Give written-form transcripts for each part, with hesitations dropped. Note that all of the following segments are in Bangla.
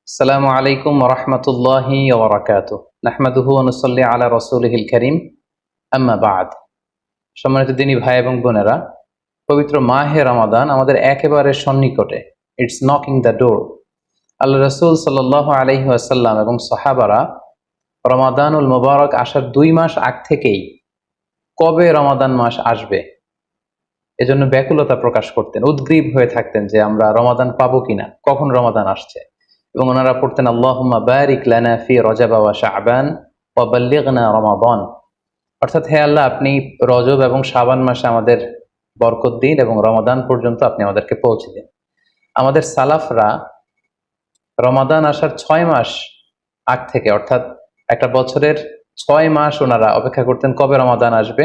আসসালামু আলাইকুম রহমতুল্লাহি ওবরাকাতুহ। নাহমাদুহু ওয়া নুসাল্লি আলা রাসূলিহিল কারীম, আম্মা বা'দ। সম্মানিত দিনী ভাই এবং বোনেরা, পবিত্র মাহে রমাদান আমাদের একেবারে সন্নিকটে। It's knocking the door. Allah রাসূল সাল্লাল্লাহু আলাইহি ওয়াসাল্লাম এবং সাহাবারা রমাদানুল মুবারক আসার 2 মাস আগ থেকেই কবে রমাদান মাস আসবে এজন্য ব্যাকুলতা প্রকাশ করতেন, উদ্গ্রীব হয়ে থাকতেন যে আমরা রমাদান পাবো কিনা, কখন রমাদান আসছে। এবং ওনারা পড়তেন আল্লাহুম্মা বারিক লানা ফি রজব ওয়া শাবান ওয়া বাল্লিগনা রমাদান। অর্থাৎ, হে আল্লাহ, আপনি রজব এবং শাবান মাসে আমাদের বরকত দিন এবং রমাদান পর্যন্ত আপনি আমাদেরকে পৌঁছে দিন। আমাদের সালাফরা রমাদান আসার 6 মাস আগ থেকে, অর্থাৎ একটা বছরের 6 মাস ওনারা অপেক্ষা করতেন কবে রমাদান আসবে,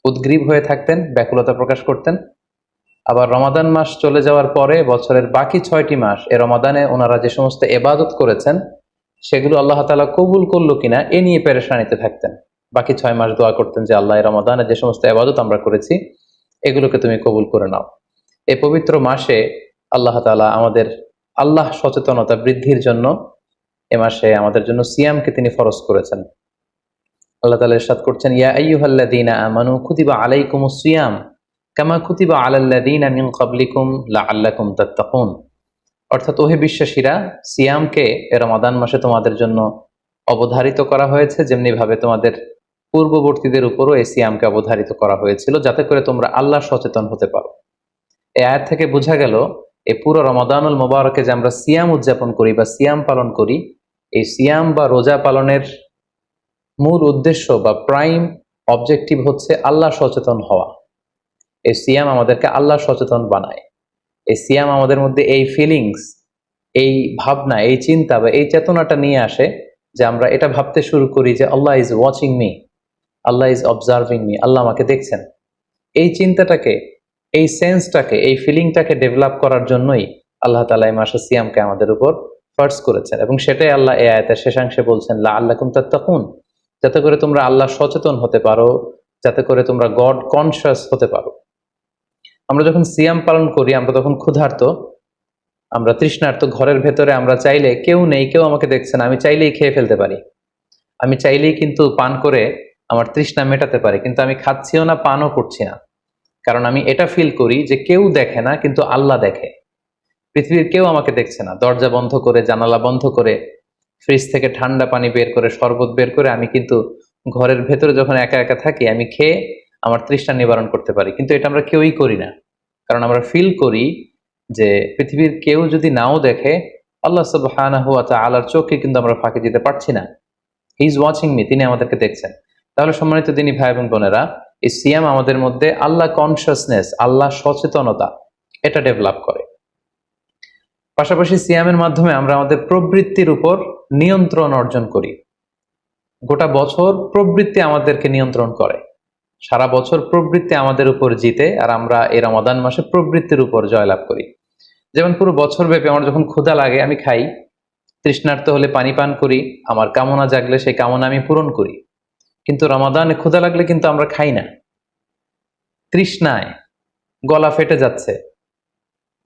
উদ্গ্রীব হয়ে থাকতেন, ব্যাকুলতা প্রকাশ করতেন। আবার রমাদান মাস চলে যাওয়ার পরে বছরের বাকি 6টি মাস এ রমাদানে ওনারা যে সমস্ত এবাদত করেছেন সেগুলো আল্লাহ তাআলা কবুল করলো কিনা এ নিয়ে পেরেশানিতে থাকতেন। বাকি 6 মাস দোয়া করতেন যে আল্লাহ, রমাদানে যে সমস্ত এবাদত আমরা করেছি এগুলোকে তুমি কবুল করে নাও। এই পবিত্র মাসে আল্লাহ তাআলা আমাদের আল্লাহ সচেতনতা বৃদ্ধির জন্য এ মাসে আমাদের জন্য সিয়ামকে তিনি ফরজ করেছেন। আল্লাহ তাআলা ইরশাদ করছেন, ইয়া আইয়ুহাল্লাযীনা আমানু কুতিবা আলাইকুমুস সিয়াম কামা কুতিবা আলাল্লাযীনা মিন ক্বাবলিকুম লাআল্লাকুম তাত্তাকুন। অর্থাৎ, ওহে বিশ্বাসীরা, সিয়ামকে রমাদান মাসে তোমাদের জন্য অবধারিত করা হয়েছে, যেমনি ভাবে তোমাদের পূর্ববর্তীদের উপরও এই সিয়ামকে অবধারিত করা হয়েছিল, যাতে করে তোমরা আল্লাহ সচেতন হতে পারো। এই আয়াত থেকে বোঝা গেল, এই পুরো রমাদানুল মুবারকে যে আমরা সিয়াম উদযাপন করি বা সিয়াম পালন করি, এই সিয়াম বা রোজা পালনের মূল উদ্দেশ্য বা প্রাইম অবজেক্টিভ হচ্ছে আল্লাহ সচেতন হওয়া। এই সিয়াম আমাদেরকে আল্লাহ সচেতন বানায়। এই সিয়াম আমাদের মধ্যে এই ফিলিংস, এই ভাবনা, এই চিন্তা বা এই চেতনাটা নিয়ে আসে যে আমরা এটা ভাবতে শুরু করি যে Allah is watching me, Allah is observing me, Allah আমাকে দেখছেন। এই চিন্তাটাকে, এই সেন্সটাকে, এই ফিলিংটাকে ডেভেলপ করার জন্যই আল্লাহ তাআলা এই মাসে সিয়ামকে আমাদের উপর ফার্জ করেছেন। এবং সেটাই আল্লাহ এই আয়াতের শেষাংশে বলছেন, লাআল্লাকুম তাত্তাকুন, যাতে করে তোমরা আল্লাহ সচেতন হতে পারো, যাতে করে তোমরা গড কনসিয়াস হতে পারো। আমরা যখন সিয়াম পালন করি আমরা তখন ক্ষুধার্ত, আমরা তৃষ্ণার্ত। ঘরের ভেতরে আমরা চাইলে, কেউ নেই, কেউ আমাকে দেখছে না, আমি চাইলেই খেয়ে ফেলতে পারি। আমি চাইলেই কিন্তু পান করে আমার তৃষ্ণা মেটাতে পারি, কিন্তু আমি খাচ্ছিও না, পানও করছি না। কারণ আমি এটা ফিল করি যে কেউ দেখে না, কিন্তু আল্লাহ দেখে। পৃথিবীর কেউ আমাকে দেখছে না। দরজা বন্ধ করে, জানালা বন্ধ করে, ফ্রিজ থেকে ঠান্ডা পানি বের করে, শরবত বের করে আমি কিন্তু ঘরের ভেতরে যখন একা একা থাকি আমি খেয়ে আমার তৃষ্ণা নিবারণ করতে পারি। কিন্তু এটা আমরা কেউই করি না, কারণ আমরা ফিল করি যে পৃথিবীর কেউ যদি নাও দেখে, আল্লাহ সুবহানাহু ওয়া তাআলার চোখে কিন্তু আমরা ফাঁকি দিতে পারছি না। হি ইজ ওয়াচিং মি, তিনি আমাদেরকে দেখছেন। তাহলে সম্মানিত দিনী ভাই এবং বোনেরা, এই সিয়াম আমাদের মধ্যে আল্লাহ কনসিয়াসনেস, আল্লাহ সচেতনতা, এটা ডেভেলপ করে। পাশাপাশি সিয়ামের মাধ্যমে আমরা আমাদের প্রবৃত্তির উপর নিয়ন্ত্রণ অর্জন করি। গোটা বছর প্রবৃত্তি আমাদেরকে নিয়ন্ত্রণ করে, সারা বছর প্রবৃত্তি আমাদের উপর জিতে, আর আমরা এই রমাদান মাসে প্রবৃত্তির উপর জয়লাভ করি। যেমন পুরো বছর ব্যাপী আমার যখন ক্ষুধা লাগে আমি খাই, তৃষ্ণার্ত হলে পানি পান করি, আমার কামনা জাগলে সেই কামনা আমি পূরণ করি। কিন্তু রমাদানে ক্ষুধা লাগলে কিন্তু আমরা খাই না। তৃষ্ণায় গলা ফেটে যাচ্ছে,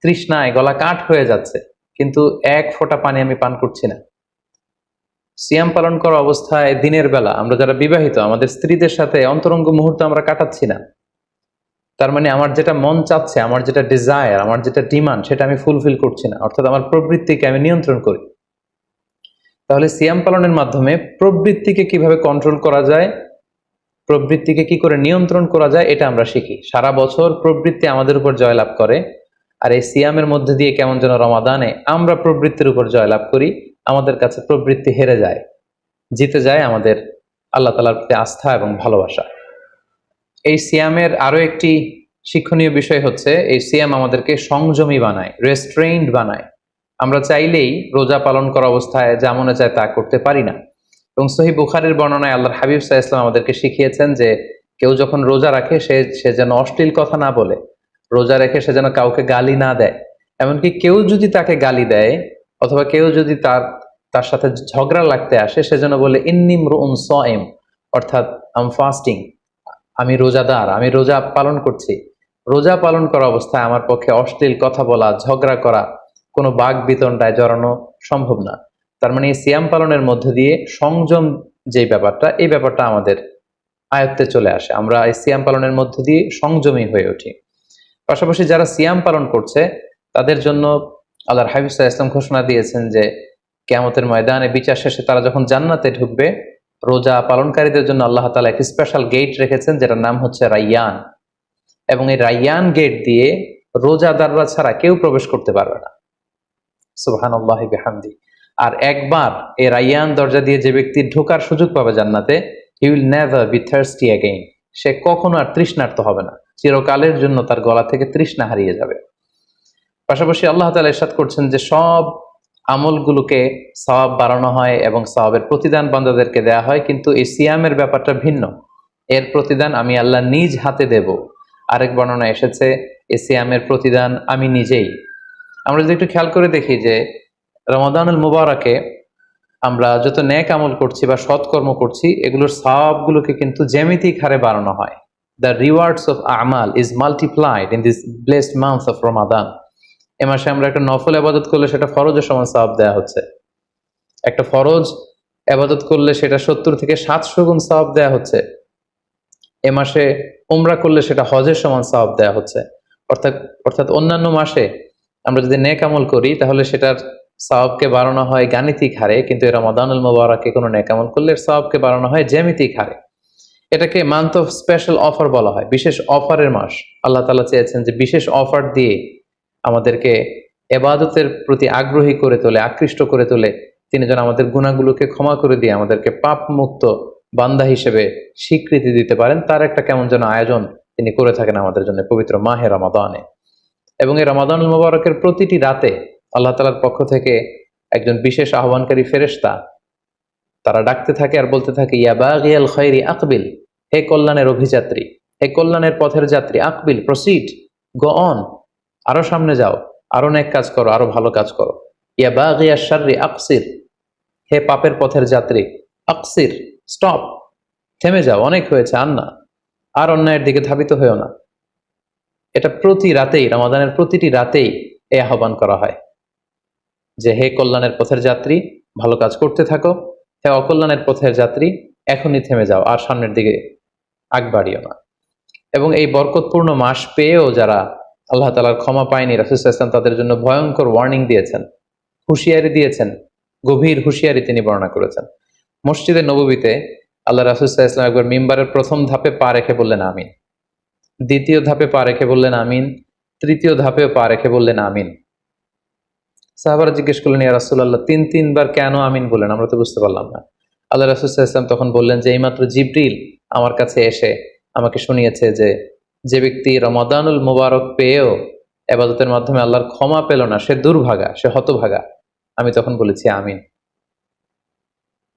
তৃষ্ণায় গলা কাঠ হয়ে যাচ্ছে, কিন্তু এক ফোঁটা পানি আমি পান করছি না। সিয়াম পালন করা অবস্থায় দিনের বেলা আমরা যারা বিবাহিত, আমাদের স্ত্রীদের সাথে অন্তরঙ্গ মুহূর্ত আমরা কাটাচ্ছি না। তার মানে আমার যেটা মন চাচ্ছে, আমার যেটা ডিজায়ার, আমার যেটা ডিমান্ড, সেটা আমি ফুলফিল করছি না। অর্থাৎ আমার প্রবৃত্তিকে আমি নিয়ন্ত্রণ করি। তাহলে সিয়াম পালনের মাধ্যমে প্রবৃত্তিকে কিভাবে কন্ট্রোল করা যায়, প্রবৃত্তিকে কি করে নিয়ন্ত্রণ করা যায়, এটা আমরা শিখি। সারা বছর প্রবৃত্তি আমাদের উপর জয়লাভ করে, আর এই সিয়ামের মধ্যে দিয়ে কেমন যেন রমাদানে আমরা প্রবৃত্তির উপর জয়লাভ করি। আমাদের কাছে প্রবৃত্তি হেরে যায়, জিতে যায় আমাদের আল্লাহ তাআলার প্রতি আস্থা এবং ভালোবাসা। এই সিয়ামের আরো একটি শিক্ষণীয় বিষয় হচ্ছে, এই সিয়াম আমাদেরকে সংযমী বানায়, রেস্ট্রেইনড বানায়। আমরা চাইলেই রোজা পালন করা অবস্থায় যা মনে চায় তা করতে পারি না। এবং সহিহ বুখারীর বর্ণনায় আল্লাহর হাবিব সাল্লাল্লাহু আলাইহি ওয়াসাল্লাম আমাদেরকে শিখিয়েছেন যে কেউ যখন রোজা রাখে সে যেন অশ্লীল কথা না বলে, রোজা রেখে সে যেন কাউকে গালি না দেয়। এমনকি কেউ যদি তাকে গালি দেয় অথবা কেউ যদি তার সাথে ঝগড়া লাগতে আসে, সে যেন বলে ইন্নী ইমরুউন সাইম, অর্থাৎ আই এম ফাস্টিং, আমি রোজাদার, আমি রোজা পালন করছি। রোজা পালন করা অবস্থায় আমার পক্ষে অশ্লীল কথা বলা, ঝগড়া করা কোনো বাক বিতণ্ডায় জড়ানো সম্ভব না। তার মানে এই সিয়াম পালনের মধ্য দিয়ে সংযম যে ব্যাপারটা, এই ব্যাপারটা আমাদের আয়ত্তে চলে আসে। আমরা এই সিয়াম পালনের মধ্য দিয়ে সংযমী হয়ে উঠি। পাশাপাশি যারা সিয়াম পালন করছে তাদের জন্য আল্লাহর হাবিব সাল্লাল্লাহু আলাইহি ওয়াসাল্লাম ঘোষণা দিয়েছেন যে কিয়ামতের ময়দানে বিচার শেষে তারা যখন জান্নাতে ঢুকবে, রোজা পালনকারীদের জন্য আল্লাহ তাআলা একটি স্পেশাল গেট রেখেছেন যেটার নাম হচ্ছে রাইয়ান, এবং এই রাইয়ান গেট দিয়ে রোজাদাররা ছাড়া কেউ প্রবেশ করতে পারবে না। সুবহানাল্লাহি বিহামদি। আর একবার এই রাইয়ান দরজা দিয়ে যে ব্যক্তি ঢোকার সুযোগ পাবে জান্নাতে, he will never be thirsty again. সে কখনো আর তৃষ্ণার্ত হবে না, চিরকালের জন্য তার গলা থেকে তৃষ্ণা হারিয়ে যাবে। পাশাপাশি আল্লাহ তাআলা ইরশাদ করছেন যে সব আমলগুলোকে সওয়াব বাড়ানো হয় এবং সওয়াবের প্রতিদান বান্দাদেরকে দেয়া হয়, কিন্তু এই সিয়ামের ব্যাপারটা ভিন্ন। এর প্রতিদান আমি আল্লাহ নিজ হাতে দেব। আরেক বর্ণনা এসেছে এই সিয়ামের প্রতিদান আমি নিজেই। আমরা যদি একটু খেয়াল করে দেখি যে রমাদানুল মুবারাকে আমরা যত নেক আমল করছি বা সৎকর্ম করছি, এগুলোর সওয়াবগুলোকে কিন্তু জ্যামিতিক হারে বাড়ানো হয়। দ্য রিওয়ার্ডস অফ আমাল is multiplied in this blessed month of Ramadan. এ মাসে আমরা একটা নফল ইবাদত করলে সেটা ফরজের সমান সওয়াব দেওয়া হচ্ছে। একটা ফরজ ইবাদত করলে সেটা 70 থেকে 700 গুণ সওয়াব দেওয়া হচ্ছে। এ মাসে উমরা করলে সেটা হজের সমান সওয়াব দেওয়া হচ্ছে। অর্থাৎ অর্থাৎ অন্যান্য মাসে আমরা যদি নেক আমল করি তাহলে সেটার সওয়াবকে বাড়ানো হয় গাণিতিক হারে, কিন্তু এই রমাদানুল মুবারাকে কোনো নেক আমল করলে এর সওয়াবকে বাড়ানো হয় জ্যামিতিক হারে। এটাকে মান্থ অফ স্পেশাল অফার বলা হয়, বিশেষ অফারের মাস। আল্লাহ তাআলা চেয়েছেন যে বিশেষ অফার দিয়ে আমাদেরকে ইবাদতের প্রতি আগ্রহী করে তোলে, আকৃষ্ট করে তোলে। তিনি যেন আমাদের গুনাহগুলোকে ক্ষমা করে দিয়ে আমাদেরকে পাপ মুক্ত বান্দা হিসেবে স্বীকৃতি দিতে পারেন, তার একটা কেমন যেন আয়োজন তিনি করে থাকেন আমাদের জন্য পবিত্র মাহে রমাদানে। এবং এই রমাদানুল মুবারকের প্রতিটি রাতে আল্লাহ তাআলার পক্ষ থেকে একজন বিশেষ আহ্বানকারী ফেরেশতা তারা ডাকতে থাকে আর বলতে থাকে, ইয়া বাগিয়াল খায়রি আকবিল, হে কল্যাণের অভিযাত্রী, হে কল্যাণের পথের যাত্রী, আকবিল, প্রসিড, গো অন, আরো সামনে যাও, আরো নেক কাজ করো, আরো ভালো কাজ করো। ইয়া বাগিয়াশ শাররি আকসির, হে পাপের পথের যাত্রী, আকসির, স্টপ, থেমে যাও, অনেক হয়েছে, আর না, আর অন্যায়ের দিকে ধাবিত হয়েও না। এটা প্রতি রাতেই, রমাদানের প্রতিটি রাতেই এই আহ্বান করা হয় যে হে কল্যাণের পথের যাত্রী, ভালো কাজ করতে থাকো, হে অকল্যাণের পথের যাত্রী, এখনই থেমে যাও, আর সামনের দিকে আগ বাড়িও না। এবং এই বরকতপূর্ণ মাস পেয়েও যারা আল্লাহ তাআলার ক্ষমা পায়নি, রাসূল সাল্লাল্লাহু আলাইহি ওয়াসাল্লাম তাদের জন্য ভয়ঙ্কর ওয়ার্নিং দিয়েছেন, হুঁশিয়ারি দিয়েছেন, গভীর হুঁশিয়ারি তিনি বর্ণনা করেছেন। মসজিদে নববীতে আল্লাহ রাসূল সাল্লাল্লাহু আলাইহি ওয়াসাল্লাম একবার মিম্বারের প্রথম ধাপে পা রেখে বললেন আমিন, দ্বিতীয় ধাপে পা রেখে বললেন আমিন, তৃতীয় ধাপেও পা রেখে বললেন আমিন। সাহাবারা জিজ্ঞেস করলেন, ইয়া রাসূলুল্লাহ, তিনবার কেন আমিন বললেন? আমরা তো বুঝতে পারলাম না। আল্লাহ রাসূল সাল্লাল্লাহু আলাইহি ওয়াসাল্লাম তখন বললেন যে এইমাত্র জিবরিল আমার কাছে এসে আমাকে শুনিয়েছে যে যে ব্যক্তি রমাদানুল মুবারক পেয়েও ইবাদতের মাধ্যমে আল্লাহর ক্ষমা পেল না, সে দুর্ভাগা, সে হতভাগা। আমি তখন বলেছি আমিন।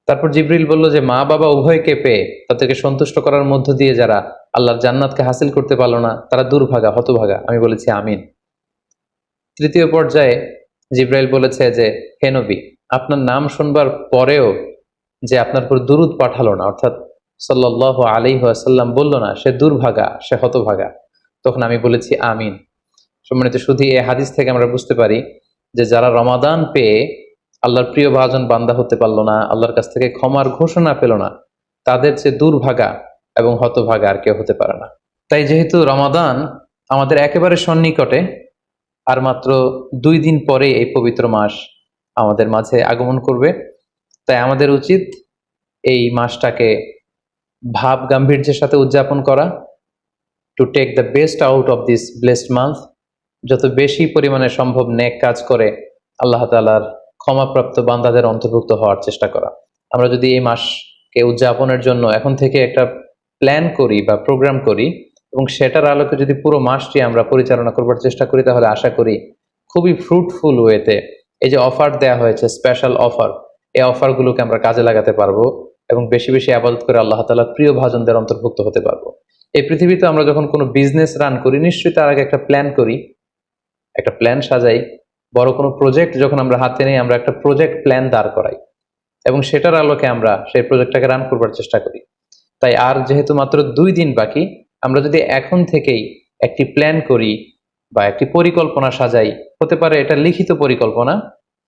তারপর জিবরিল বলল যে মা বাবা উভয়কে পেয়ে তাদেরকে সন্তুষ্ট করার মধ্য দিয়ে যারা আল্লাহর জান্নাতকে হাসিল করতে পারলো না, তারা দুর্ভাগা, হতভাগা। আমি বলেছি আমিন। তৃতীয় পর্যায়ে জিব্রাইল বলেছে যে হে নবী, আপনার নাম শুনবার পরেও যে আপনার উপর দুরূদ পাঠালো না, অর্থাৎ সাল্লাল্লাহু আলাইহি ওয়াসাল্লাম বলল না, সে দুর্ভাগা, সে হতভাগা। তখন আমি বলেছি আমিন। সম্মানিত সুধী, এই হাদিস থেকে আমরা বুঝতে পারি যে যারা রমাদান পেয়ে আল্লাহর প্রিয় ভাজন বান্দা হতে পারলো না, আল্লাহর কাছ থেকে ক্ষমার ঘোষণা পেল না, তাদের যে দুর্ভাগা এবং হতভাগা আর কেউ হতে পারে না। তাই যেহেতু রমাদান আমাদের একেবারে সন্নিকটে, আর মাত্র 2 দিন পরে এই পবিত্র মাস আমাদের মাঝে আগমন করবে, তাই আমাদের উচিত এই মাসটাকে ভাব গাম্ভীর্যের সাথে উদযাপন করা, to take the best out of this blessed month, যত বেশি পরিমাণে সম্ভব নেক কাজ করে আল্লাহ তাআলার ক্ষমাপ্রাপ্ত বান্দাদের অন্তর্ভুক্ত হওয়ার চেষ্টা করা। আমরা যদি এই মাসকে উদযাপনের জন্য এখন থেকে একটা প্ল্যান করি বা প্রোগ্রাম করি এবং সেটার আলোকে যদি পুরো মাসটি আমরা পরিচালনা করবার চেষ্টা করি, তাহলে আশা করি খুবই ফ্রুটফুল ওয়েতে এই যে অফার দেয়া হয়েছে, স্পেশাল অফার, এই অফারগুলোকে আমরা কাজে লাগাতে পারবো এবং বেশি বেশি ইবাদত করে আল্লাহ তাআলার প্রিয় ভাজনদের অন্তর্ভুক্ত হতে পারবো। এই পৃথিবীতে আমরা যখন কোনো বিজনেস রান করি, নিশ্চয়ই তার আগে একটা প্ল্যান করি, একটা প্ল্যান সাজাই। বড় কোনো প্রজেক্ট যখন আমরা হাতে নিই, আমরা একটা প্রজেক্ট প্ল্যান দাঁড় করাই এবং সেটার আলোকে আমরা সেই প্রজেক্টটাকে রান করবার চেষ্টা করি। তাই আর যেহেতু মাত্র 2 দিন বাকি, আমরা যদি এখন থেকেই একটি প্ল্যান করি বা একটি পরিকল্পনা সাজাই, হতে পারে এটা লিখিত পরিকল্পনা,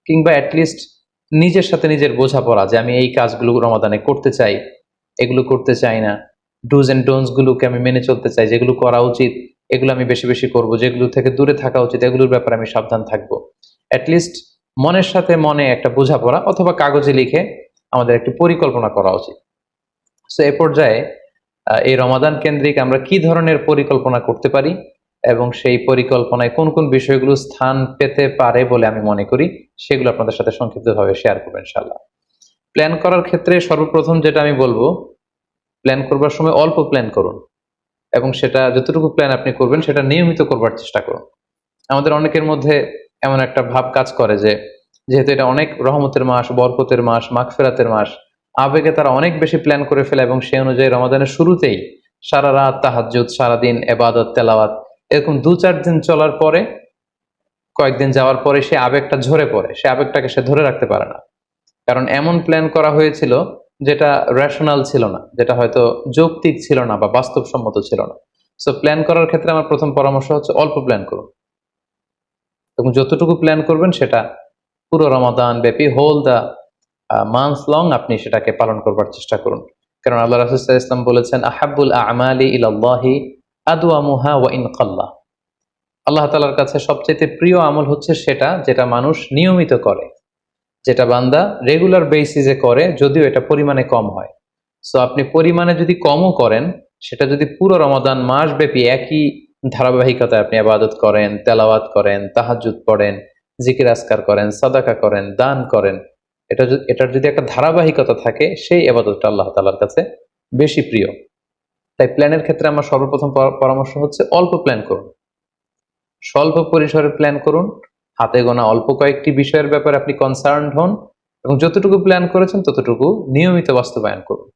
কিংবা অ্যাটলিস্ট নিজের সাথে নিজের বোঝাপড়া যে আমি এই কাজগুলো রমাদানে করতে চাই, এগুলো করতে চাই না, ডুজ এন্ড ডোন্টস গুলোকে আমি মেনে চলতে চাই, যেগুলো করা উচিত এগুলো আমি বেশি বেশি করব, যেগুলো থেকে দূরে থাকা উচিত এগুলোর ব্যাপারে আমি সাবধান থাকবো। অ্যাটলিস্ট মনের সাথে মনে একটা বোঝাপড়া অথবা কাগজে লিখে আমাদের একটি পরিকল্পনা করা উচিত। সো এ পর্যায়ে এই রমাদান কেন্দ্রিক আমরা কি ধরনের পরিকল্পনা করতে পারি এবং সেই পরিকল্পনায় কোন কোন বিষয়গুলো স্থান পেতে পারে বলে আমি মনে করি, সেগুলো আপনাদের সাথে সংক্ষিপ্তভাবে শেয়ার করবো ইনশাআল্লাহ। প্ল্যান করার ক্ষেত্রে সর্বপ্রথম যেটা আমি বলবো, প্ল্যান করবার সময় অল্প প্ল্যান করুন এবং সেটা যতটুকু প্ল্যান আপনি করবেন সেটা নিয়মিত করবার চেষ্টা করুন। আমাদের অনেকের মধ্যে এমন একটা ভাব কাজ করে যে যেহেতু এটা অনেক রহমতের মাস, বরকতের মাস, মাগফিরাতের মাস, আবেগে তারা অনেক বেশি প্ল্যান করে ফেলে এবং সেই অনুযায়ী রমাদানের শুরুতেই সারা রাত তাহাজ্জুদ, সারাদিন এবাদত তেলাওয়াত, এরকম 2-4 দিন চলার পরে, কয়েকদিন যাওয়ার পরে সে আবেগটা ঝরে পড়ে, সে আবেগটাকে সে ধরে রাখতে পারে না। কারণ এমন প্ল্যান করা হয়েছিল যেটা রেশনাল ছিল না, যেটা হয়তো যৌক্তিক ছিল না বা বাস্তবসম্মত ছিল না। সো প্ল্যান করার ক্ষেত্রে আমার প্রথম পরামর্শ হচ্ছে অল্প প্ল্যান করুন এবং যতটুকু প্ল্যান করবেন সেটা পুরো রমাদান ব্যাপী, হোল দ্য মান্থ লং আপনি সেটাকে পালন করবার চেষ্টা করুন। কারণ আল্লাহ রাসূল সাল্লাল্লাহু আলাইহি ওয়াসাল্লাম বলেছেন, আহাব্বুল আমালি ইলাল্লাহি আদওয়ামুহা ওয়া ইন কাল্লা। আল্লাহ তাআলার কাছে সবচেয়ে প্রিয় আমল হচ্ছে সেটা যেটা মানুষ নিয়মিত করে, যেটা বান্দা রেগুলার বেসিসে করে, যদিও এটা পরিমাণে কম হয়। সো আপনি পরিমাণে যদি কমও করেন, সেটা যদি পুরো রমাদান মাস ব্যাপী একই ধারাবাহিকতায় আপনি ইবাদত করেন, তেলাওয়াত করেন, তাহাজ্জুদ পড়েন, জিকির আজকার করেন, সাদাকা করেন, দান করেন, এটার যদি একটা ধারাবাহিকতা থাকে, সেই ইবাদতটা আল্লাহ তাআলার কাছে বেশি প্রিয়। তাই প্ল্যানের ক্ষেত্রে আমার সর্বপ্রথম পরামর্শ হচ্ছে অল্প প্ল্যান করুন, স্বল্প পরিসরে প্ল্যান করুন, হাতে গোনা অল্প কয়েকটি বিষয়ের ব্যাপারে আপনি কনসার্নড হন এবং যতটুকু প্ল্যান করেছেন ততটুকু নিয়মিত বাস্তবায়ন করুন।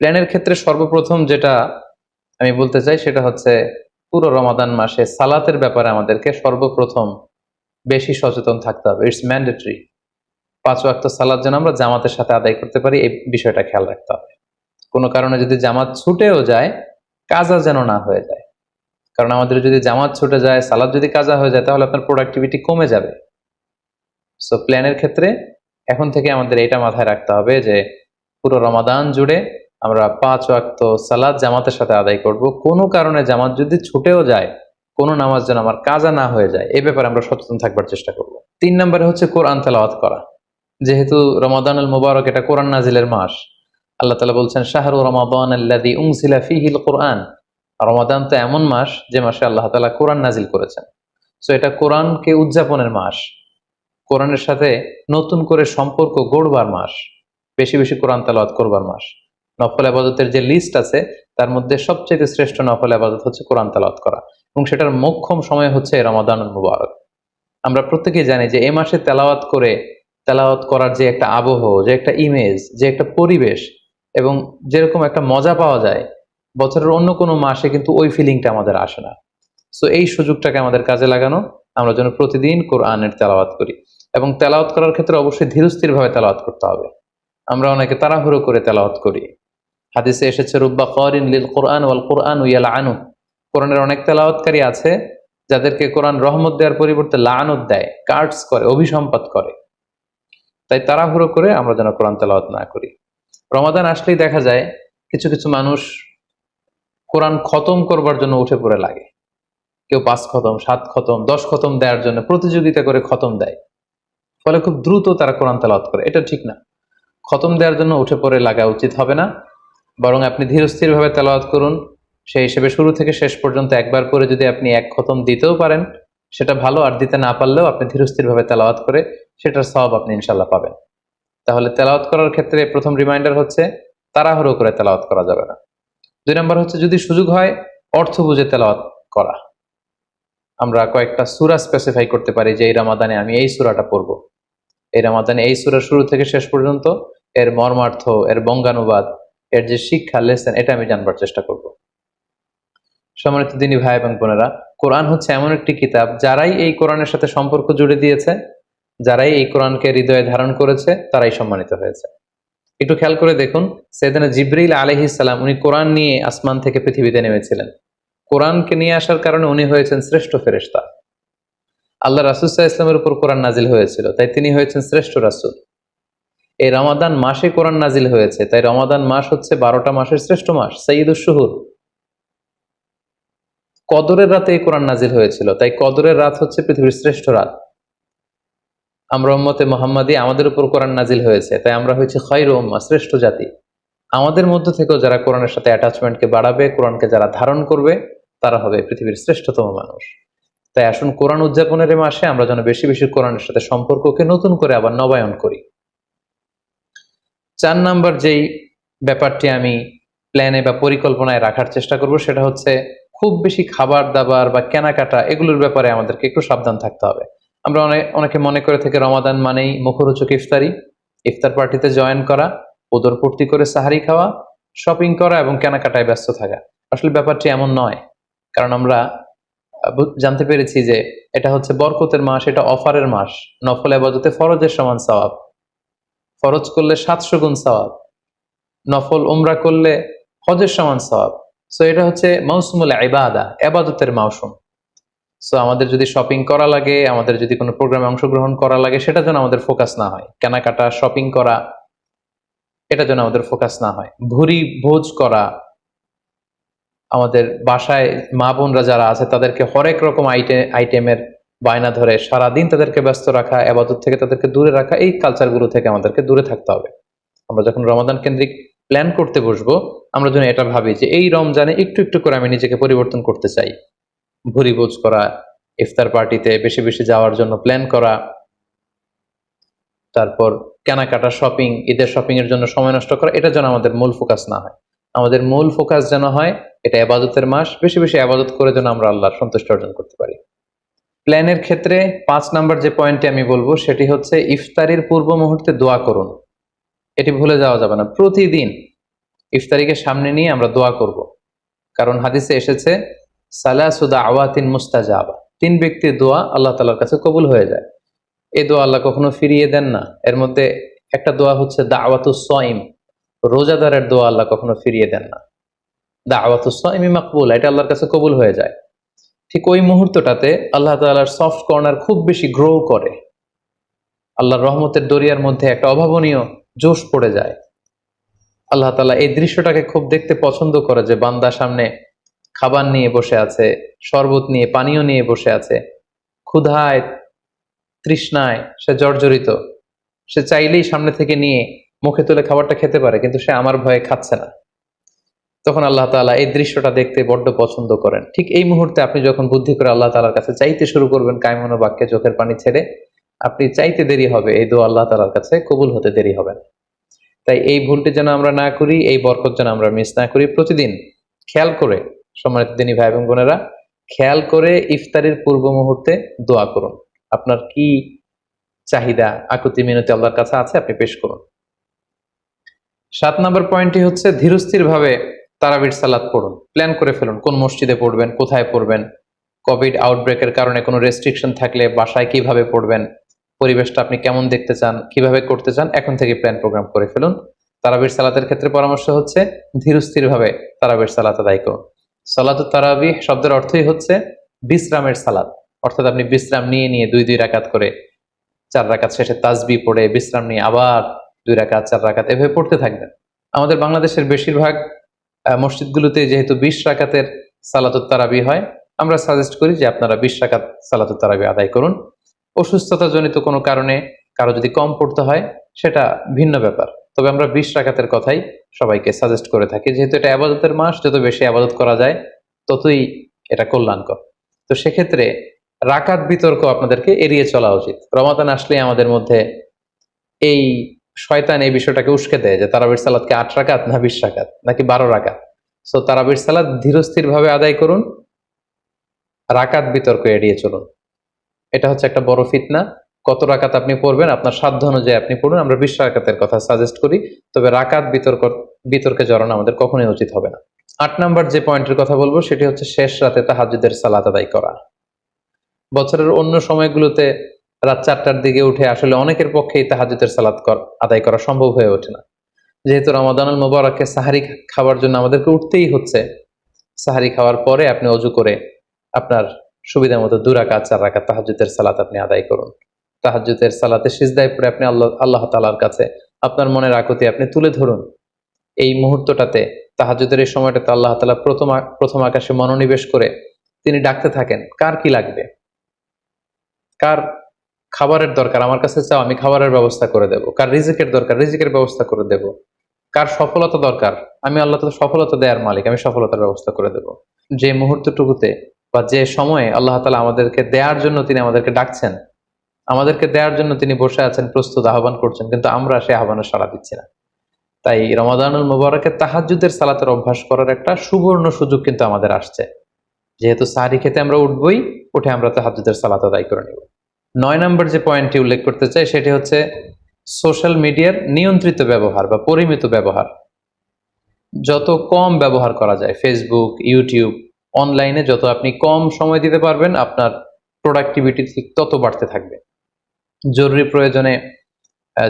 প্ল্যানের ক্ষেত্রে সর্বপ্রথম যেটা আমি বলতে চাই সেটা হচ্ছে পুরো রমাদান মাসে সালাতের ব্যাপারে আমাদেরকে সর্বপ্রথম বেশি সচেতন থাকতে হবে। It's mandatory. 5 ওয়াক্ত সালাত যেন আমরা জামাতের সাথে আদায় করতে পারি, এই বিষয়টা খেয়াল রাখতে হবে। কোনো কারণে যদি জামাত ছুটেও যায়, কাজা যেন না হয়ে যায়। কারণ আমাদের যদি জামাত ছুটে যায়, সালাত যদি কাজা হয়ে যায়, তাহলে আপনার প্রোডাক্টিভিটি কমে যাবে। সো প্ল্যানের ক্ষেত্রে এখন থেকে আমাদের এটা মাথায় রাখতে হবে যে পুরো রমাদান জুড়ে আমরা 5 ওয়াক্ত সালাত জামাতের সাথে আদায় করব। কোনো কারণে জামাত যদি ছুটেও যায়, কোনো নামাজ যেন আমার কাজা না হয়ে যায়, এই ব্যাপারে আমরা সচেতন থাকবার চেষ্টা করব। 3 নম্বরে হচ্ছে কোরআন তেলাওয়াত করা। যেহেতু রমাদানুল মুবারক এটা কোরআন নাজিলের মাস, আল্লাহ তাআলা বলছেন শাহরু রমাদান আল্লাযী উনজিলা ফীহিল কুরআন। রমাদান তো এমন মাস যে মাসে আল্লাহ তাআলা কোরআন নাজিল করেছেন। সো এটা কোরআনকে উদযাপনের মাস, কোরআনের সাথে নতুন করে সম্পর্ক গড়বার মাস, বেশি বেশি কোরআন তেলাওয়াত করবার মাস। নফল ইবাদতের যে লিস্ট আছে তার মধ্যে সবচেয়ে শ্রেষ্ঠ নফল ইবাদত হচ্ছে কোরআন তেলাওয়াত করা এবং সেটার মোক্ষম সময় হচ্ছে রমাদানুল মুবারক। আমরা প্রত্যেকেই জানি যে এই মাসে তেলাওয়াত করার যে একটা আবহ, যে একটা ইমেজ, যে একটা পরিবেশ এবং যেরকম একটা মজা পাওয়া যায়, বছরের অন্য কোনো মাসে কিন্তু ওই ফিলিংটা আমাদের আসে না। সো এই সুযোগটাকে আমাদের কাজে লাগানো, আমরা যেন প্রতিদিন কোরআনের তেলাওয়াত করি এবং তেলাওয়াত করার ক্ষেত্রে অবশ্যই ধীরস্থির ভাবে তেলাওয়াত করতে হবে। আমরা অনেকে তাড়াহুড়ো করে তেলাওয়াত করি। হাদিসে এসেছে রুব্বা কারিন লিল কোরআন ওয়াল কোরআন ইয়ালআনু। কোরআনের অনেক তেলাওয়াতকারী আছে যাদেরকে কোরআন রহমত দেওয়ার পরিবর্তে লানত দেয়, কার্ডস করে, অভিসম্পাত করে। তাই তাড়াহুড়ো করে আমরা যেন কোরআন তেলাওয়াত না করি। রমাদান আসলেই দেখা যায় কিছু কিছু মানুষ কোরআন খতম করবার জন্য উঠে পড়ে লাগে। কেউ 5 খতম, 7 খতম, 10 খতম দেওয়ার জন্য প্রতিযোগিতা করে খতম দেয়, ফলে খুব দ্রুত তারা কোরআন তেলাওয়াত করে। এটা ঠিক না। খতম দেওয়ার জন্য উঠে পড়ে লাগা উচিত হবে না, বরং আপনি ধীরস্থির ভাবে তেলাওয়াত করুন। সেই হিসেবে শুরু থেকে শেষ পর্যন্ত একবার করে যদি আপনি 1 খতম দিতেও পারেন সেটা ভালো, আর দিতে না পারলেও আপনি ধীরস্থির ভাবে তেলাওয়াত করে সেটার সওয়াব আপনি ইনশাআল্লাহ পাবেন। তাহলে তেলাওয়াত করার ক্ষেত্রে প্রথম রিমাইন্ডার হচ্ছে তাড়াহুড়ো করে তেলাওয়াত করা যাবে না। 2 নম্বর হচ্ছে যদি সুযোগ হয় অর্থ বুঝে তেলাওয়াত করা। আমরা কয়েকটা সূরা স্পেসিফাই করতে পারি যে এই রমাদানে আমি এই সূরাটা পড়ব, এই রমাদানে এই সূরা শুরু থেকে শেষ পর্যন্ত এর মর্মার্থ, এর বঙ্গানুবাদ, এর যে শিক্ষা লেসন, এটা আমি জানবার চেষ্টা করব। সম্মানিত দিনী ভাই এবং বোনেরা, কোরআন হচ্ছে এমন একটি কিতাব, যারাই এই কোরআনের সাথে সম্পর্ক জুড়ে দিয়েছে, যারাই এই কোরআনকে হৃদয়ে ধারণ করেছে, তারাই সম্মানিত হয়েছে। একটু খেয়াল করে দেখুন, সাইয়েদনা জিবরিল আলাইহিস সালাম উনি কোরআন নিয়ে আসমান থেকে পৃথিবীতে নেমেছিলেন। কোরআনকে নিয়ে আসার কারণে উনি হয়েছেন শ্রেষ্ঠ ফেরেশতা। আল্লাহ রাসূল সাল্লাল্লাহু আলাইহি ওয়াসাল্লামের উপর কোরআন নাজিল হয়েছিল, তাই তিনি হয়েছেন শ্রেষ্ঠ রাসূল। এই রমাদান মাসে কোরআন নাজিল হয়েছে, তাই রমাদান মাস হচ্ছে 12টা মাসের শ্রেষ্ঠ মাস, সাইয়্যিদুশ শুহুর। কদরের রাতে এই কোরআন নাজিল হয়েছিল, তাই কদরের রাত হচ্ছে পৃথিবীর শ্রেষ্ঠ রাত। আমরা উম্মতে মুহাম্মাদী, আমাদের উপর কোরআন নাজিল হয়েছে, তাই আমরা হয়েছি খায়রু উম্মাহ, শ্রেষ্ঠ জাতি। আমাদের মধ্য থেকেও যারা কোরআনের সাথে অ্যাটাচমেন্টকে বাড়াবে, কোরআনকে যারা ধারণ করবে, তারা হবে পৃথিবীর শ্রেষ্ঠতম মানুষ। তাই আসুন কোরআন উদযাপনের এই মাসে আমরা যেন বেশি বেশি কোরআনের সাথে সম্পর্ককে নতুন করে আবার নবায়ন করি। 4 নাম্বার যেই ব্যাপারটি আমি প্ল্যানে বা পরিকল্পনায় রাখার চেষ্টা করব, সেটা হচ্ছে খুব বেশি খাবার দাবার বা কেনাকাটা এগুলোর ব্যাপারে আমাদেরকে একটু সাবধান থাকতে হবে। আমরা অনেকে মনে করে থেকে রমাদান মানেই মুখরোচক ইফতারি, ইফতার পার্টিতে জয়েন করা, উদরপূর্তি করে সাহারি খাওয়া, শপিং করা এবং কেনাকাটায় ব্যস্ত থাকা। আসলে ব্যাপারটি এমন নয়, কারণ আমরা জানতে পেরেছি যে এটা হচ্ছে বরকতের মাস, এটা অফারের মাস। নফল ইবাদতে ফরজের সমান সওয়াব, ফরজ করলে 700 গুণ সওয়াব, নফল উমরা করলে হজের সমান সওয়াব। সো এটা হচ্ছে মৌসুমুল ইবাদা, ইবাদতের মৌসুম। সো আমাদের যদি শপিং করা লাগে, আমাদের যদি কোনো প্রোগ্রামে অংশগ্রহণ করা লাগে, সেটা যেন আমাদের ফোকাস না হয়। কেনাকাটা, শপিং করা, এটা যেন আমাদের ফোকাস না হয়। ভুরি ভোজ করা, আমাদের বাসায় মা বোনরা যারা আছে তাদেরকে হরেক রকম আইটেমের বায়না ধরে সারাদিন তাদেরকে ব্যস্ত রাখা, ইবাদত থেকে তাদেরকে দূরে রাখা, এই কালচারগুলো থেকে আমাদেরকে দূরে থাকতে হবে। আমরা যখন রমাদান কেন্দ্রিক প্ল্যান করতে বসবো, আমরা যেন এটা ভাবি যে এই রমজানে একটু একটু করে আমি নিজেকে পরিবর্তন করতে চাই। ভুরি ভোজ করা, ইফতার পার্টিতে বেশি বেশি যাওয়ার জন্য প্ল্যান করা, তারপর কেনাকাটা, শপিং, ঈদের শপিং এর জন্য সময় নষ্ট করা, এটা যেন আমাদের মূল ফোকাস না হয়। আমাদের মূল ফোকাস যেন হয় এটা ইবাদতের মাস, বেশি বেশি ইবাদত করে যেন আমরা আল্লাহর সন্তুষ্টি অর্জন করতে পারি। প্ল্যানের ক্ষেত্রে 5 নাম্বার যে পয়েন্টটি আমি বলবো সেটি হচ্ছে ইফতারির পূর্ব মুহূর্তে দোয়া করুন। এটি ভুলে যাওয়া যাবে না। প্রতিদিন ইফতারিকে সামনে নিয়ে আমরা দোয়া করব, কারণ হাদিসে এসেছে সালাসু দাওয়াতিন মুস্তাজাবা, 3 ব্যক্তির দোয়া আল্লাহ তাআলার কাছে কবুল হয়ে যায়। এই দোয়া আল্লাহ কখনো ফিরিয়ে দেন না। এর মধ্যে একটা দোয়া হচ্ছে দাওয়াতুস সাইম, রোজাদারের দোয়া আল্লাহ কখনো ফিরিয়ে দেন না। দাওয়াতুস সাইমি মাকবুল, এটা আল্লাহর কাছে কবুল হয়ে যায়। ঠিক ওই মুহূর্তটাতে আল্লাহ তাআলার সফট কর্নার খুব বেশি গ্রো করে, আল্লাহর রহমতের দরিয়ার মধ্যে একটা অভাবনীয় জোশ পড়ে যায়। আল্লাহ তাআলা এই দৃশ্যটাকে খুব দেখতে পছন্দ করে যে বান্দা সামনে খাবার নিয়ে বসে আছে, শরবত নিয়ে, পানীয় নিয়ে বসে আছে, ক্ষুধায় তৃষ্ণায় সে জর্জরিত, সে চাইলেই সামনে থেকে নিয়ে মুখে তুলে খাবারটা খেতে পারে, কিন্তু সে আমার ভয়ে খাচ্ছে না। তখন আল্লাহ তাআলা এই দৃশ্যটা দেখতে বড্ড পছন্দ করেন। ঠিক এই মুহূর্তে আপনি যখন বুদ্ধি করে আল্লাহ তাআলার কাছে চাইতে শুরু করবেন, কায়মনো বাক্যে চোখের পানি ছেড়ে, আপনি চাইতে দেরি হবে, এই দোয়া আল্লাহ তাআলার কাছে কবুল হতে দেরি হবে না। তাই এই ভুলটি যেন আমরা না করি, এই বরকত যেন আমরা মিস না করি। প্রতিদিন খেয়াল করে, সম্মানিত দিনী ভাই এবং বোনেরা, খেয়াল করে ইফতারের পূর্ব মুহূর্তে দোয়া করুন। আপনার কি চাহিদা, আকুতি মিনতি আল্লাহর কাছে আছে, আপনি পেশ করুন। 7 নম্বর পয়েন্টটি হচ্ছে ধীরস্থির ভাবে তারাবির সালাত পড়ুন। প্ল্যান করে ফেলুন কোন মসজিদে পড়বেন, কোথায় পড়বেন, কোভিড আউটব্রেকের কারণে কোনো রেস্ট্রিকশন থাকলে বাসায় কিভাবে পড়বেন, পরিবেশটা আপনি কেমন দেখতে চান, কিভাবে করতে চান, এখন থেকে প্ল্যান প্রোগ্রাম করে ফেলুন। তারাবির সালাতের ক্ষেত্রে পরামর্শ হচ্ছে ধীরস্থির ভাবে তারাবির সালাত আদায় করুন। সালাতুত তারাবিহ শব্দের অর্থই হচ্ছে বিশ্রামের সালাত, অর্থাৎ আপনি বিশ্রাম নিয়ে নিয়ে 2 রাকাত করে 4 রাকাত শেষে তাসবিহ পড়ে বিশ্রাম নিয়ে আবার 2 রাকাত 4 রাকাত এভাবে পড়তে থাকবেন। আমাদের বাংলাদেশের বেশিরভাগ মসজিদগুলোতে যেহেতু 20 রাকাতের সালাতুত তারাবিহ হয়, আমরা সাজেস্ট করি যে আপনারা 20 রাকাত সালাতুত তারাবিহ আদায় করুন। অসুস্থতাজনিত কোনো কারণে কারো যদি কম পড়তে হয় সেটা ভিন্ন ব্যাপার, তবে আমরা 20 রাকাতের কথাই সবাইকে সাজেস্ট করে থাকি, যেহেতু এটা ইবাদতের মাস, যত বেশি ইবাদত করা যায় ততই এটা কল্যাণকর। তো সেক্ষেত্রে রাকাত বিতর্ক আপনাদেরকে এড়িয়ে চলা উচিত। রমাদান আসলে আমাদের মধ্যে এই শয়তান এই বিষয়টাকে উস্কে দেয় যে তারাবির সালাতকে 8 রাকাত না 20 রাকাত নাকি 12 রাকাত। সো তারাবির সালাত ধীরস্থির ভাবে আদায় করুন, রাকাত বিতর্ক এড়িয়ে চলুন। এটা হচ্ছে একটা বড় ফিতনা। কত রাকাত আপনি পড়বেন আপনার সাধ্য অনুযায়ী আপনি পড়ুন। আমরা 20 রাকাতের কথা সাজেস্ট করি, তবে রাকাত বিতর্কে জড়ানো আমাদের কখনোই উচিত হবে না। 8 নাম্বার যে পয়েন্টের কথা বলবো সেটি হচ্ছে শেষ রাতে তাহাজ্জুদের সালাত আদায় করা। বছরের অন্য সময়গুলোতে রাত 4টার দিকে উঠে আসলে অনেকের পক্ষেই তাহাজ্জুদের সালাত আদায় করা সম্ভব হয়ে ওঠে না। যেহেতু রমাদানুল মুবারকে সাহারি খাবার জন্য আমাদেরকে উঠতেই হচ্ছে, সাহারি খাওয়ার পরে আপনি অজু করে আপনার সুবিধা মতো 2 রাকাত 4 রাকাত তাহাজ্জুদের সালাত আপনি আদায় করুন। তাহাজ্জুদের সালাতে সিজদায় পড়ে আপনি আল্লাহ তাআলার কাছে আপনার মনের আকুতি আপনি তুলে ধরুন। এই মুহূর্তটাতে, তাহাজ্জুদের এই সময়টাতে আল্লাহ তাআলা প্রথম আকাশে মনোনিবেশ করে তিনি ডাকতে থাকেন, কার কি লাগবে, কার খাবারের দরকার আমার কাছে চাও, আমি খাবারের ব্যবস্থা করে দেব, কার রিজিকের দরকার রিজিকের ব্যবস্থা করে দেব, কার সফলতা দরকার, আমি আল্লাহ তাআলা সফলতা দেওয়ার মালিক, আমি সফলতার ব্যবস্থা করে দেব। যে মুহূর্তটুকুতে বা যে সময়ে আল্লাহ তাআলা আমাদেরকে দেওয়ার জন্য তিনি আমাদেরকে ডাকছেন, আমাদেরকে দেওয়ার জন্য তিনি বসে আছেন, প্রস্তুত, আহ্বান করছেন, কিন্তু আমরা সেই আহ্বানে সাড়া দিচ্ছি না। তাই রমাদানুল মুবারকে তাহাজ্জুদের সালাতের অভ্যাস করার একটা সুবর্ণ সুযোগ কিন্তু আমাদের আসছে। যেহেতু সাহারি খেতে আমরা উঠবই, উঠে আমরা তাহাজ্জুদের সালাত আদায় করে নেব। 9 নম্বর যে পয়েন্টটি উল্লেখ করতে চাই সেটি হচ্ছে সোশ্যাল মিডিয়ার নিয়ন্ত্রিত ব্যবহার বা পরিমিত ব্যবহার। যত কম ব্যবহার করা যায়, ফেসবুক, ইউটিউব, অনলাইনে যত আপনি কম সময় দিতে পারবেন, আপনার প্রোডাক্টিভিটি ঠিক তত বাড়তে থাকবে। জরুরি প্রয়োজনে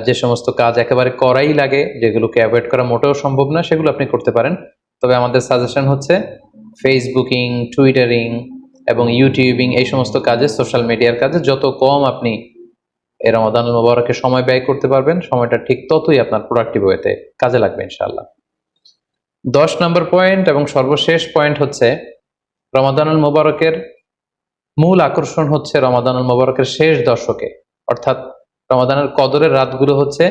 যে সমস্ত কাজ একেবারে করাই লাগে, যেগুলোকে অ্যাভয়েড করা মোটেও সম্ভব না, সেগুলো আপনি করতে পারেন। তবে আমাদের সাজেশন হচ্ছে ফেসবুকিং, টুইটারিং এবং ইউটিউবিং, এই সমস্ত কাজে, সোশ্যাল মিডিয়ার কাজে যত কম আপনি এই রমাদানুল মুবারকে সময় ব্যয় করতে পারবেন, সময়টা ঠিক ততই আপনার প্রোডাক্টিভ ওয়েতে কাজে লাগবে ইনশাআল্লাহ। 10 নম্বর পয়েন্ট এবং সর্বশেষ পয়েন্ট হচ্ছে রমাদানুল মুবারকের মূল আকর্ষণ হচ্ছে রমাদানুল মুবারকের শেষ দশকে, অর্থাৎ রমাদানের কদরের রাতগুলো হচ্ছে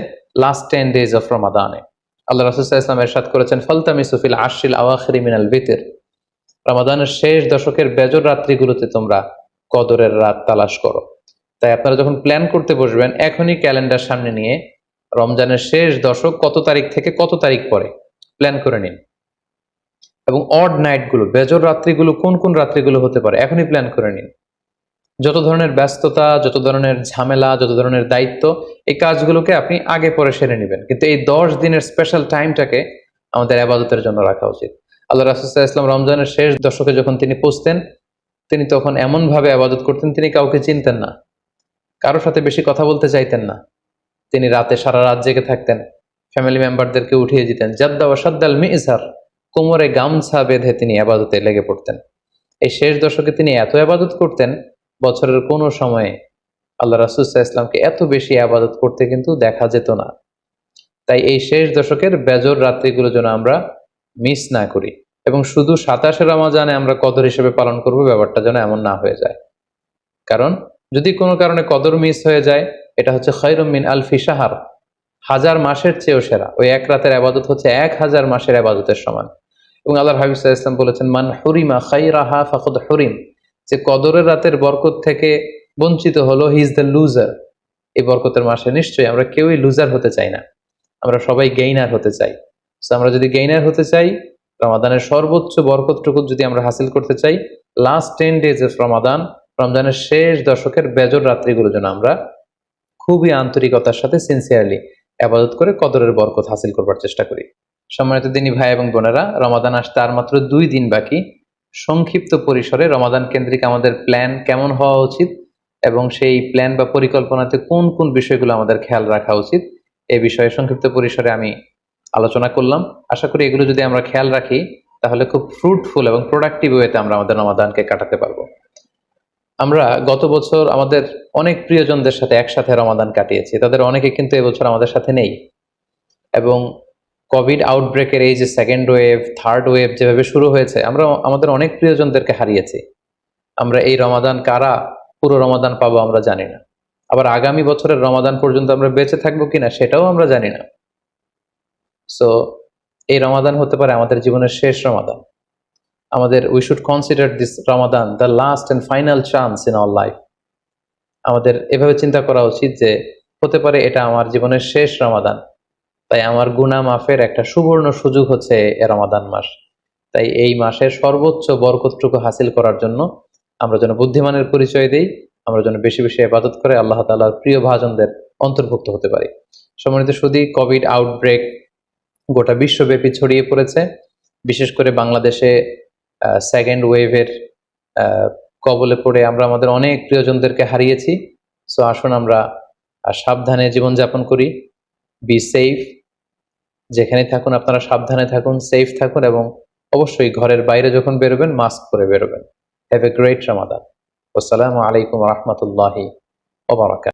লাস্ট 10 ডেজ অফ রমাদানে। আল্লাহ রাসূল সাল্লাল্লাহু আলাইহি ওয়াসাল্লাম ইরশাদ করেছেন, ফালতামিসু ফিল আশরিল আওয়াখিরি মিনাল বিতর, রমাদানের শেষ দশকের বেজর রাত্রিগুলোতে তোমরা কদরের রাত তালাশ করো। তাই আপনারা যখন প্ল্যান করতে বসবেন, এখনই ক্যালেন্ডার সামনে নিয়ে রমজানের শেষ দশক কত তারিখ থেকে কত তারিখ পরে প্ল্যান করে নিন, এবং অড নাইটগুলো, বেজর রাত্রিগুলো কোন কোন রাত্রিগুলো হতে পারে এখনই প্ল্যান করে নিন। যত ধরনের ব্যস্ততা, যত ধরনের ঝামেলা, যত ধরনের দায়িত্ব, এই কাজগুলোকে আপনি আগে পরে সেরে নেবেন, কিন্তু এই 10 দিনের স্পেশাল টাইমটাকে আমাদের ইবাদতের জন্য রাখা উচিত। আল্লাহ রাসূল সাল্লাল্লাহু আলাইহি ওয়াসাল্লাম রমজানের শেষ দশকে যখন তিনি পৌঁছতেন, তিনি তখন এমন ভাবে ইবাদত করতেন, তিনি কাউকে চিনতেন না, কারোর সাথে বেশি কথা বলতে চাইতেন না। তিনি রাতে সারা রাত জেগে থাকতেন, ফ্যামিলি মেম্বারদেরকে উঠিয়ে দিতেন, জাদ্দা ওয়া সাদ্দাল মিজহার, কোমরে গামছা বেঁধে তিনি ইবাদতে লেগে পড়তেন। এই শেষ দশকে তিনি এত ইবাদত করতেন, বছরের কোনো সময়ে আল্লাহ রাসূল সাল্লাল্লাহু আলাইহি ওয়াসাল্লামকে এত বেশি ইবাদত করতে কিন্তু দেখা যেত না। তাই এই শেষ দশকের বেজর রাত্রিগুলো যেন আমরা মিস না করি, এবং শুধু 27 রমজানে আমরা কদর হিসেবে পালন করব, ব্যাপারটা যেন এমন না হয়ে যায়। কারণ যদি কোনো কারণে কদর মিস হয়ে যায়, এটা হচ্ছে খায়রুম মিন আলফি শাহর, 1000 মাসের চেয়েও সেরা। ওই এক রাতের ইবাদত হচ্ছে 1000 মাসের ইবাদতের সমান। এবং আল্লাহর হাবিব সাল্লাল্লাহু আলাইহি ওয়াসাল্লাম বলেছেন, মান হুরিমা খায়রাহা ফাকাদ হুরিম, যে কদরের রাতের বরকত থেকে বঞ্চিত হলো, হি ইজ দ্য লুজার। এই বরকতের মাসে নিশ্চয়ই আমরা কেউই লুজার হতে চাই না, আমরা সবাই গেইনার হতে চাই। সো আমরা যদি গেইনার হতে চাই, রমাদানের সর্বোচ্চ বরকতটুকু যদি আমরা হাসিল করতে চাই, লাস্ট 10 ডেজ অফ রমাদান, রমজানের শেষ দশকের বেজর রাত্রিগুলো যেন আমরা খুবই আন্তরিকতার সাথে সিনসিয়ারলি ইবাদত করে কদরের বরকত হাসিল করবার চেষ্টা করি। সম্মানিত দিনী ভাই এবং বোনেরা, রমাদান আসতে আর মাত্র 2 দিন বাকি। সংক্ষিপ্ত পরিসরে রমাদান কেন্দ্রিক আমাদের প্ল্যান কেমন হওয়া উচিত এবং সেই প্ল্যান বা পরিকল্পনাতে কোন কোন বিষয়গুলো আমাদের খেয়াল রাখা উচিত, এই বিষয়ে সংক্ষিপ্ত পরিসরে আমি আলোচনা করলাম। আশা করি এগুলো যদি আমরা খেয়াল রাখি, তাহলে খুব ফ্রুটফুল এবং প্রোডাক্টিভ ওয়েতে আমরা আমাদের রমাদানকে কাটাতে পারবো। আমরা গত বছর আমাদের অনেক প্রিয়জনদের সাথে একসাথে রমাদান কাটিয়েছি, তাদের অনেকে কিন্তু এবছর আমাদের সাথে নেই। এবং কোভিড আউটব্রেকের এই যে সেকেন্ড ওয়েভ, থার্ড ওয়েভ যেভাবে শুরু হয়েছে, আমরা আমাদের অনেক প্রিয়জনদেরকে হারিয়েছি। আমরা এই রমাদান কারা পুরো রমাদান পাবো আমরা জানি না, আবার আগামী বছরের রমাদান পর্যন্ত আমরা বেঁচে থাকবো কিনা সেটাও আমরা জানি না। সো এই রমাদান হতে পারে আমাদের জীবনের শেষ রমাদান। আমাদের we should consider this Ramadan the last and final chance in our life. আমাদের এভাবে চিন্তা করা উচিত যে হতে পারে এটা আমার জীবনের শেষ রমাদান, তাই আমার গুনাহ মাফের একটা সুবর্ণ সুযোগ হচ্ছে এ রমাদান মাস। তাই এই মাসের সর্বোচ্চ বরকতটুকু হাসিল করার জন্য আমরা যেন বুদ্ধিমানের পরিচয় দেই, আমরা যেন বেশি বেশি ইবাদত করে আল্লাহ তাআলার প্রিয় ভাজনদের অন্তর্ভুক্ত হতে পারি। সম্মানিত সুধী, কোভিড আউটব্রেক গোটা বিশ্বব্যাপী ছড়িয়ে পড়েছে। বিশেষ করে বাংলাদেশে সেকেন্ড ওয়েভের কবলে পড়ে আমরা আমাদের অনেক প্রিয়জনদেরকে হারিয়েছি। সো আসুন আমরা সাবধানে জীবনযাপন করি। বি সেফ, যেখানে থাকুন আপনারা সাবধানে থাকুন, সেফ থাকুন এবং অবশ্যই ঘরের বাইরে যখন বেরোবেন মাস্ক পরে বেরোবেন। হ্যাভ এ গ্রেট রমাদান। আসসালামু আলাইকুম রহমতুল্লাহি ওয়া বারাকাতুহু।